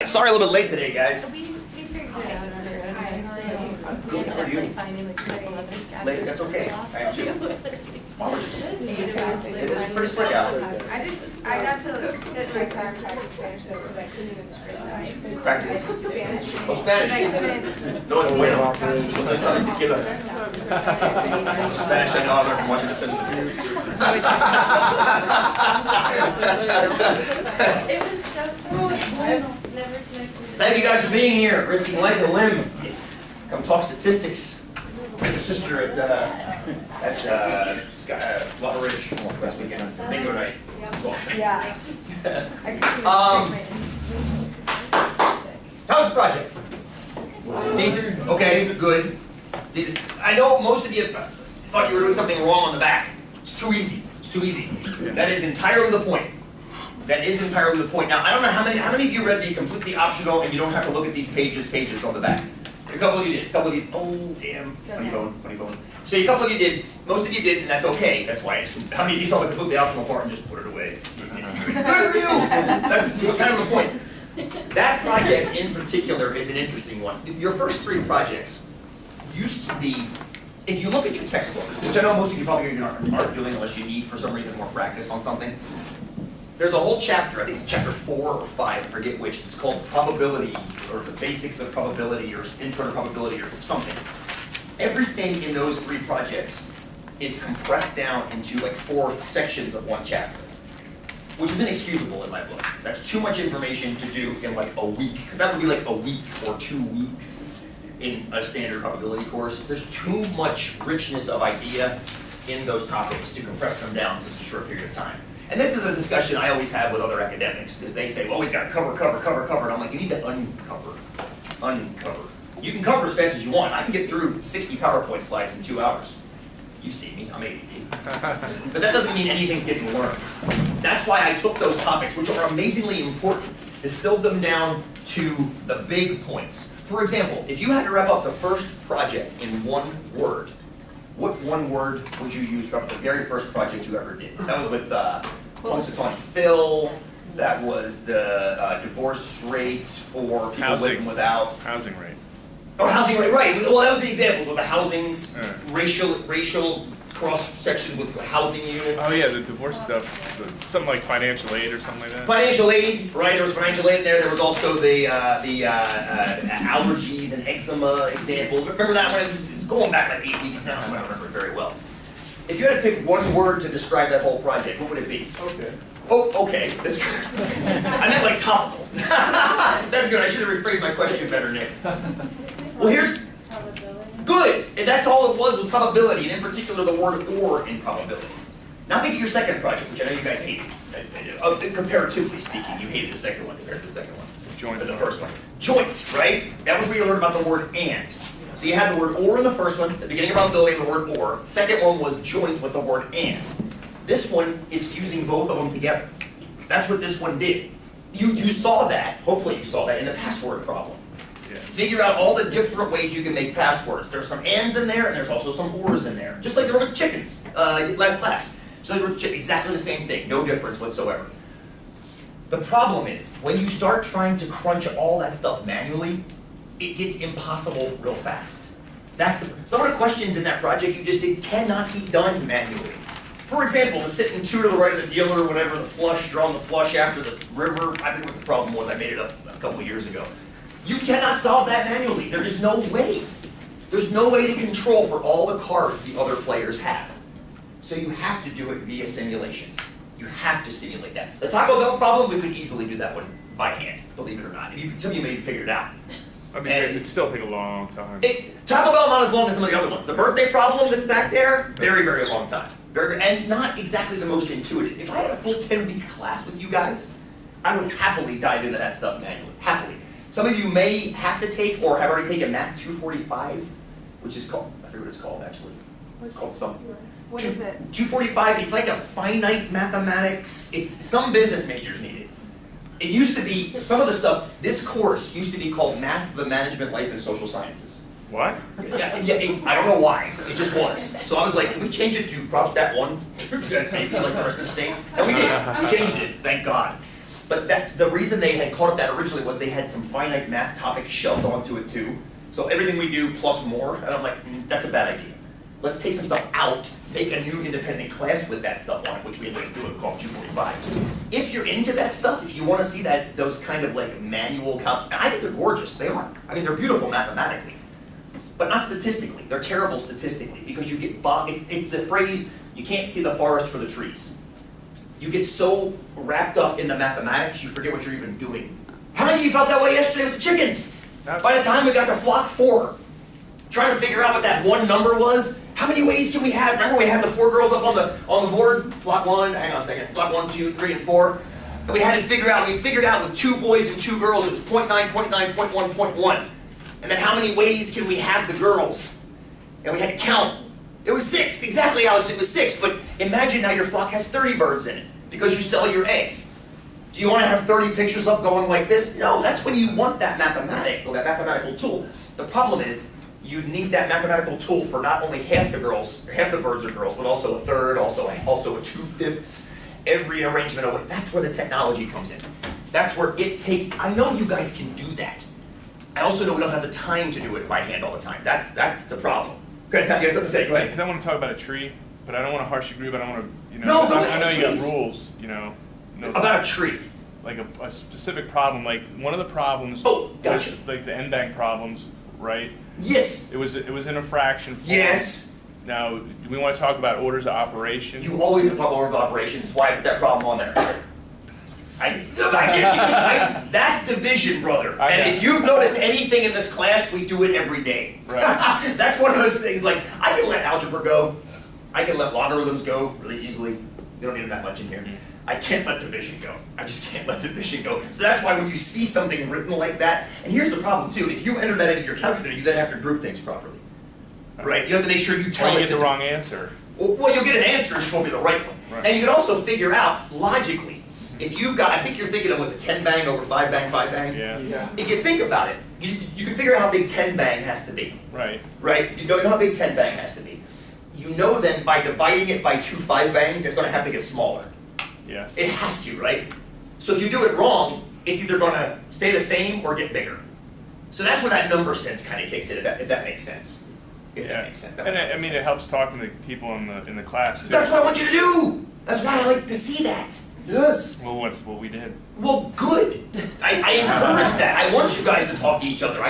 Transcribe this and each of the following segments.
Sorry, a little bit late today, guys. We figured it out on our own. Good, how are you? Finding like a couple other scatterers. Late, that's okay. I have to. Apologies. It is pretty slick out. I got to sit in my car and practice Spanish though because I couldn't even scrape ice. Practice. I took Spanish. Oh, Spanish. I couldn't. No, it's bueno. There's nothing to give it. Spanish I know I learned from watching The Simpsons. It was so cool. I've never seen it. Thank you guys for being here, risking life and limb. Come talk statistics. Your sister at Water Ridge last weekend. Bingo night. Yeah. How's the project? Decent? Okay, good. Decent. I know most of you thought you were doing something wrong on the back. It's too easy. It's too easy. That is entirely the point. That is entirely the point. Now, I don't know how many of you read the completely optional and you don't have to look at these pages on the back. A couple of you did. A couple of you, oh damn, funny bone. So a couple of you did. Most of you did, and that's okay. That's why it's, how many of you saw the completely optional part and just put it away? Good for you! That's kind of the point. That project in particular is an interesting one. Your first three projects used to be, if you look at your textbook, which I know most of you probably aren't doing unless you need for some reason more practice on something, there's a whole chapter, I think it's chapter 4 or 5, I forget which, it's called probability, or the basics of probability, or internal probability, or something. Everything in those three projects is compressed down into like 4 sections of one chapter, which is inexcusable in my book. That's too much information to do in like a week, because that would be like a week or 2 weeks in a standard probability course. There's too much richness of idea in those topics to compress them down to such a short period of time. And this is a discussion I always have with other academics, because they say, well, we've got to cover. And I'm like, you need to uncover. You can cover as fast as you want. I can get through 60 PowerPoint slides in 2 hours. You see me, I'm ADD. But that doesn't mean anything's getting learned. That's why I took those topics, which are amazingly important, distilled them down to the big points. For example, if you had to wrap up the first project in one word, what one word would you use for the very first project you ever did? That was with Punxsutawney Phil. That was the divorce rates for people living without. Housing rate. Oh, housing rate, right. Well, that was the examples with the housings, racial cross-section with housing units. Oh yeah, the divorce stuff, something like financial aid or something like that. Financial aid, right? There was financial aid in there. There was also the allergies and eczema examples. Remember that one? It's going back like 8 weeks now, so I don't remember it very well. If you had to pick one word to describe that whole project, what would it be? Okay. Oh, okay. That's good. I meant like topical. That's good. I should have rephrased my question better, Nick. Well, here's good. And that's all it was probability, and in particular the word "or" in probability. Now think of your second project, which I know you guys hated. Comparatively speaking, you hated the second one compared to the second one. Joint. The first one. Joint, right? That was where you learned about the word "and." So you had the word "or" in the first one, the beginning of probability, and the word "or." Second one was joint with the word "and." This one is fusing both of them together. That's what this one did. You saw that, hopefully you saw that in the password problem. Yeah. Figure out all the different ways you can make passwords. There's some ands in there, and there's also some ors in there. Just like there were with chickens last class. So they were exactly the same thing, no difference whatsoever. The problem is, when you start trying to crunch all that stuff manually, it gets impossible real fast. Some of the questions in that project you just did cannot be done manually. For example, the sit and two to the right of the dealer, or whatever, the flush, drawing the flush after the river. I forget what the problem was, I made it up a couple of years ago. You cannot solve that manually. There is no way. There's no way to control for all the cards the other players have. So you have to do it via simulations. You have to simulate that. The Taco Bell problem, we could easily do that one by hand, believe it or not. Some of you may figure it out. I mean, it'd still take a long time. Taco Bell not as long as some of the other ones. The birthday problem that's back there, very, very long time. And not exactly the most intuitive. If I had a full 10-week class with you guys, I would happily dive into that stuff manually, happily. Some of you may have to take or have already taken Math 245, which is called, I forget what it's called actually. It's called something. What is it? 245, it's like a finite mathematics. It's some business majors need it. It used to be, some of the stuff, this course used to be called Math, the Management, Life, and Social Sciences. What? Yeah, I don't know why. It just was. So I was like, can we change it to Prop Stat 1? Maybe like the rest of the state? And we did. We changed it, thank God. But the reason they had called it that originally was they had some finite math topics shoved onto it too. So everything we do plus more, and I'm like, that's a bad idea. Let's take some stuff out, make a new independent class with that stuff on it, which we ended up doing called 245. If you're into that stuff, if you want to see those kind of like manual, and I think they're gorgeous, they are. I mean, they're beautiful mathematically, but not statistically. They're terrible statistically because you get bogged. It's the phrase, you can't see the forest for the trees. You get so wrapped up in the mathematics, you forget what you're even doing. How many of you felt that way yesterday with the chickens? By the time we got to flock 4, trying to figure out what that one number was, how many ways can we have? Remember we had the 4 girls up on the board? Flock 1, hang on a second, flock 1, 2, 3, and 4. And we had to figure out, we figured out with 2 boys and 2 girls, it was 0.9, 0.9, 0.1, 0.1. And then how many ways can we have the girls? And we had to count. It was 6, exactly, Alex, it was 6. But imagine now your flock has 30 birds in it because you sell your eggs. Do you want to have 30 pictures up going like this? No, that's when you want that mathematical tool. The problem is, you need that mathematical tool for not only half the birds are girls, but also a third, also a 2/5, every arrangement of it. That's where the technology comes in. That's where it takes, I know you guys can do that. I also know we don't have the time to do it by hand all the time. That's the problem. Go ahead, Pat, you have something to say, go ahead. Because I want to talk about a tree, but I don't want to harsh agree, but I want to, No, go ahead, I know you please. got rules, No, About a tree. like a specific problem, like one of the problems Gotcha. was like the end bank problems, right? Yes. It was in a fraction form. Yes. Now, do we want to talk about orders of operation? You always have to talk order of operations. That's why I put that problem on there. I get you. That's division, brother. And if you've noticed anything in this class, we do it every day. Right. That's one of those things. Like I can let algebra go. I can let logarithms go really easily. You don't need them that much in here. I can't let division go. I just can't let division go. So that's why when you see something written like that, and here's the problem too, if you enter that into your calculator, you then have to group things properly. Right? You have to make sure you tell you it get the wrong answer. Well, you'll get an answer, it just won't be the right one. Right. And you can also figure out, logically, if you've got, I think you're thinking it was a 10 bang over 5 bang, 5 bang. Yeah. If you think about it, you can figure out how big 10 bang has to be. Right. Right? You know how big 10 bang has to be. You know then by dividing it by 2 5 bangs, it's going to have to get smaller. Yes. It has to, right? So if you do it wrong, it's either going to stay the same or get bigger. So that's where that number sense kind of kicks in, if that makes sense. If that makes sense. And I mean, it helps talking to people in the class too. That's what I want you to do! That's why I like to see that. Yes. Well, what's what we did. Well, good. I encourage that. I want you guys to talk to each other.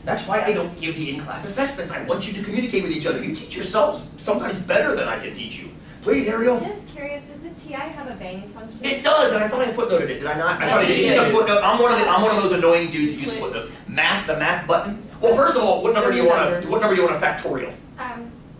That's why I don't give the in-class assessments. I want you to communicate with each other. You teach yourselves sometimes better than I can teach you. Please, Ariel. Just curious, does the TI have a bang function? It does, and I thought I footnoted it. Did I not? I thought I did. Yeah. Footnote. I'm one of those annoying dudes that use footnotes. The math button. Well, first of all, what number do you want to factorial?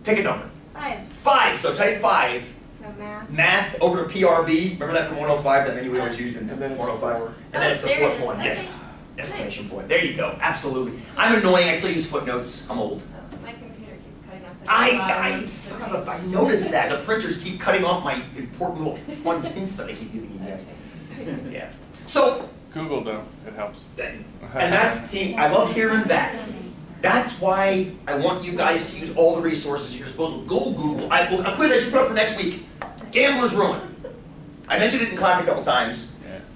Pick a number. 5. 5. So type 5. So math. Math over to PRB. Remember that from 105? That menu we always used in And then it's 105. four. And then it's the there fourth it is. one. Okay. Yes. Exclamation point. There you go. Absolutely. I'm annoying. I still use footnotes. I'm old. Oh, my computer keeps cutting off the I noticed that. The printers keep cutting off my important little fun hints that I keep giving you guys. Yeah. So, Google though, it helps. and see, I love hearing that. That's why I want you guys to use all the resources at your disposal. Go Google. A quiz I just put up for next week. Gambler's Ruin. I mentioned it in class a couple times.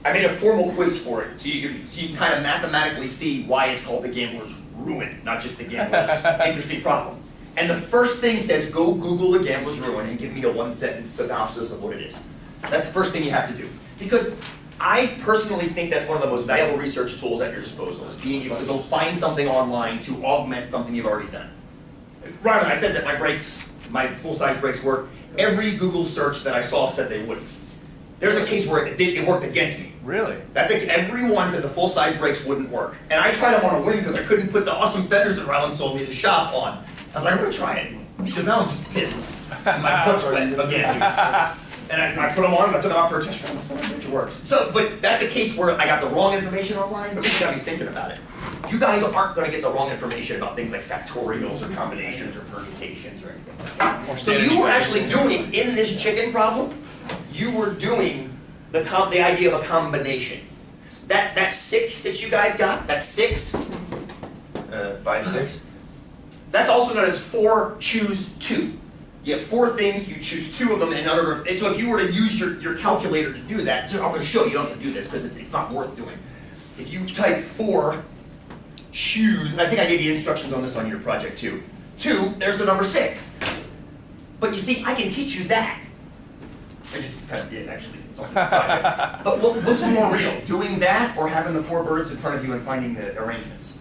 I made a formal quiz for it, so you can kind of mathematically see why it's called the Gambler's Ruin, not just the Gambler's Interesting Problem. And the first thing says, go Google the Gambler's Ruin and give me a 1-sentence synopsis of what it is. That's the first thing you have to do. Because I personally think that's one of the most valuable research tools at your disposal, is being able to go find something online to augment something you've already done. Right when I said that my full-size brakes work, every Google search that I saw said they wouldn't. There's a case where it worked against me. Really? Everyone said the full-size brakes wouldn't work. And I tried them on a whim because I couldn't put the awesome fenders that Rylan sold me to shop on. I was like, I'm gonna try it. Because now I'm just pissed. And my butt's wet again. And I put them on and I took them out for a test run. That's not how it works. So, but that's a case where I got the wrong information online, but it got me thinking about it. You guys aren't gonna get the wrong information about things like factorials or combinations or permutations or anything like that. So you were actually doing, in this chicken problem, you were doing the idea of a combination. That 6 that you guys got, that 6, 5, 6, that's also known as 4 choose 2. You have 4 things, you choose 2 of them, and another. So if you were to use your calculator to do that, I'm going to show you, you don't have to do this because it's not worth doing. If you type 4, choose, and I think I gave you instructions on this on your project too. 2, there's the number 6. But you see, I can teach you that. I just kind of did actually. It's on the project. But what's more real, doing that or having the 4 birds in front of you and finding the arrangements?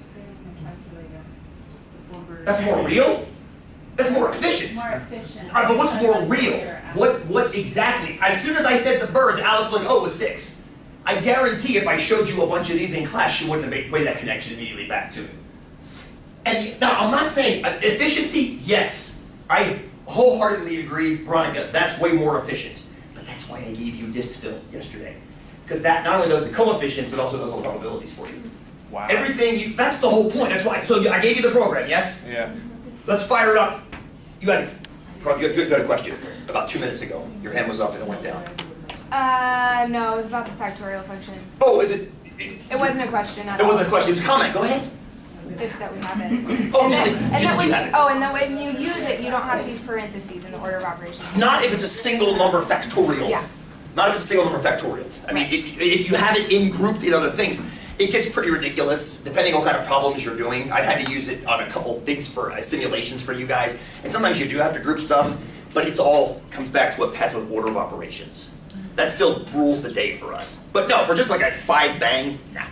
That's more real? That's more efficient. More efficient. All right, but what's more real? What exactly? As soon as I said the birds, Alex was like, oh, it was 6. I guarantee if I showed you a bunch of these in class, she wouldn't have made that connection immediately back to it. And now, I'm not saying efficiency, yes. I wholeheartedly agree, Veronica, that's way more efficient. But that's why I gave you dist-fill yesterday. Because that not only does the coefficients, it also does the probabilities for you. Wow. Everything, that's the whole point. That's why. So I gave you the program, yes? Yeah. Let's fire it up. You got a question about 2 minutes ago. Your hand was up and it went down. No, it was about the factorial function. Oh, is it? It wasn't a question at It all. wasn't a question. It was a comment. Go ahead. Just that we have it. Oh, And just then- that when you have it. Oh, and then when you use it, you don't have to use parentheses in the order of operations. Not if it's a single number factorial. Yeah. Not if it's a single number factorial. I mean, if you have it grouped in other things, it gets pretty ridiculous, depending on what kind of problems you're doing. I've had to use it on a couple things for simulations for you guys, and sometimes you do have to group stuff, but it's all comes back to what has with order of operations. That still rules the day for us. But no, for just like a 5 bang, nah.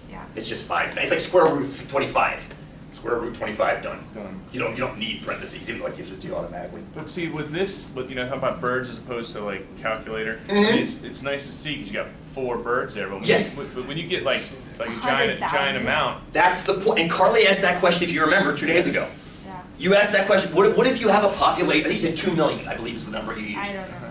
Yeah. It's just 5 bang. It's like square root of 25. Square root 25 done. Done. You don't need parentheses, even though it gives it to you automatically. But see, with this, how about birds as opposed to like calculator? Mhm. It's nice to see because you got 4 birds there. But when Yes. but when you get like a giant 100,000. amount, That's the point. And Carly asked that question, if you remember, 2 days ago. Yeah. You asked that question. What if you have a population? I think you said 2 million, I believe is the number you used. I don't know.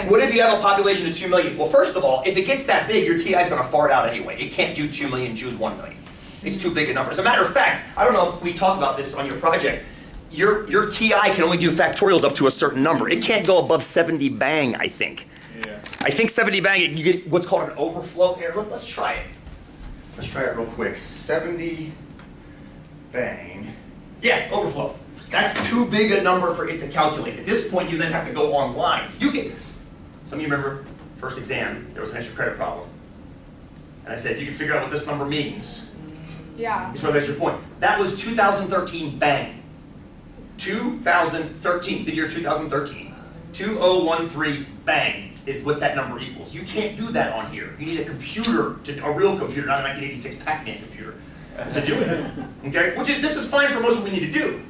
What if you have a population of 2 million? Well, first of all, if it gets that big, your TI is going to fart out anyway. It can't do 2 million, choose 1 million. It's too big a number. As a matter of fact, I don't know if we talked about this on your project. Your TI can only do factorials up to a certain number. It can't go above 70 bang, I think. yeah. I think 70 bang, you get what's called an overflow here. Let's try it. Let's try it real quick. 70 bang. Yeah, overflow. That's too big a number for it to calculate. At this point, you then have to go online. Some of you remember, first exam, there was an extra credit problem. And I said, if you can figure out what this number means, Yeah. it's worth extra point. That was 2013 bang. 2013, the year 2013. 2013 bang is what that number equals. You can't do that on here. You need a computer, a real computer, not a 1986 Pac-Man computer, to do it. Okay? This is fine for most of what we need to do.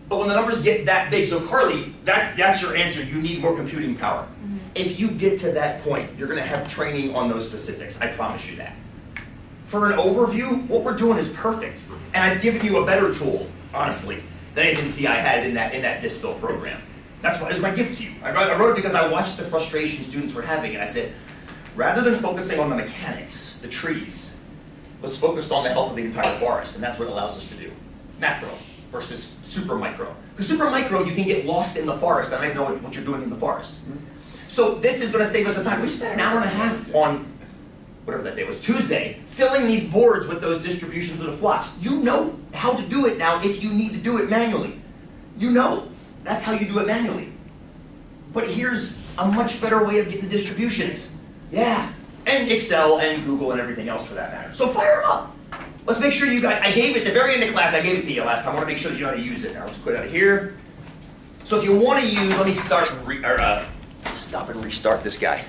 But when the numbers get that big, so Carly, that's your answer. You need more computing power. If you get to that point, you're going to have training on those specifics. I promise you that. For an overview, what we're doing is perfect. And I've given you a better tool, honestly, than anything TI has in that dist-fill program. That's why it's my gift to you. I wrote it because I watched the frustration students were having, and I said, rather than focusing on the mechanics, the trees, let's focus on the health of the entire forest, and that's what it allows us to do. Macro versus super micro. Because super micro, you can get lost in the forest and not know what you're doing in the forest. So this is going to save us the time. We spent an hour and a half on whatever that day was, Tuesday, filling these boards with those distributions of the flocks. You know how to do it now if you need to do it manually. You know. That's how you do it manually. But here's a much better way of getting the distributions. Yeah. And Excel and Google and everything else for that matter. So fire them up. Let's make sure you got, I gave it at the very end of class, I gave it to you last time. I want to make sure that you know how to use it. Now let's quit out of here. So if you want to use, let me start, stop and restart this guy.